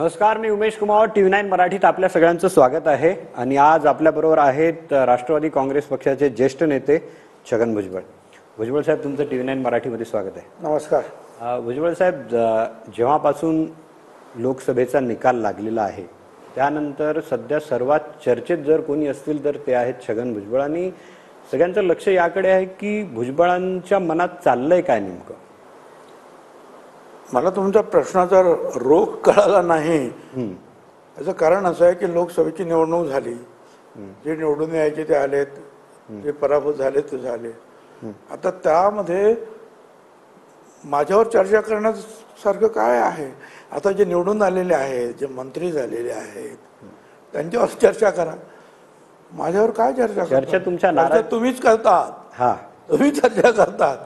नमस्कार, मी उमेश कुमार. TV9 मराठीत आपल्या सगळ्यांचं स्वागत आहे. आणि आज आपल्याबरोबर आहेत राष्ट्रवादी काँग्रेस पक्षाचे ज्येष्ठ नेते छगन भुजबळ. भुजबळ साहेब, तुमचं TV9 मराठीमध्ये स्वागत आहे. नमस्कार. भुजबळ साहेब, जेव्हापासून लोकसभेचा निकाल लागलेला आहे त्यानंतर सध्या सर्वात चर्चेत जर कोणी असतील तर ते आहेत छगन भुजबळ. आणि सगळ्यांचं लक्ष याकडे आहे की भुजबळांच्या मनात चाललंय काय नेमकं. मला तुमच्या प्रश्नाचा रोख कळाला नाही. याचं कारण असं आहे की लोकसभेची निवडणूक झाली, जे निवडून यायचे ते आलेत, जे पराभूत झाले ते झाले. आता त्यामध्ये माझ्यावर चर्चा करण्यासारखं काय आहे. आता जे निवडून आलेले आहेत, जे मंत्री झालेले आहेत, त्यांच्यावर चर्चा करा. माझ्यावर काय चर्चा तुमच्या तुम्हीच करतात. हा, तुम्ही चर्चा करतात.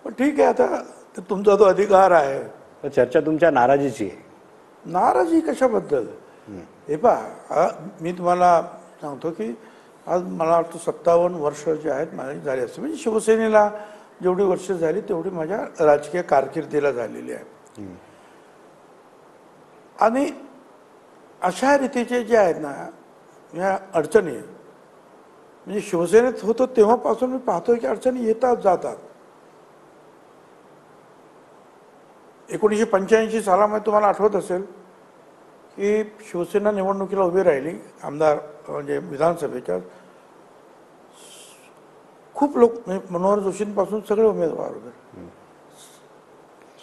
पण ठीक आहे, आता तुमचा तो अधिकार आहे. चर्चा तुमच्या नाराजीची आहे. नाराजी कशाबद्दल? हे पहा, मी तुम्हाला सांगतो की आज मला वाटतं 57 वर्ष जे आहेत माझी झाली असते. म्हणजे शिवसेनेला जेवढी वर्ष झाली तेवढी माझ्या राजकीय कारकिर्दीला झालेली आहे. आणि अशा रीतीचे जे आहेत ना या अडचणी, म्हणजे शिवसेनेत होतो तेव्हापासून मी पाहतोय की अडचणी येतात जातात. 1985 सालामध्ये तुम्हाला आठवत असेल की शिवसेना निवडणुकीला उभी राहिली, आमदार म्हणजे विधानसभेच्या. खूप लोक, मनोहर जोशींपासून सगळे उमेदवार वगैरे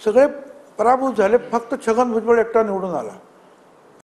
सगळे पराभूत झाले. फक्त छगन भुजबळ एकटा निवडून आला.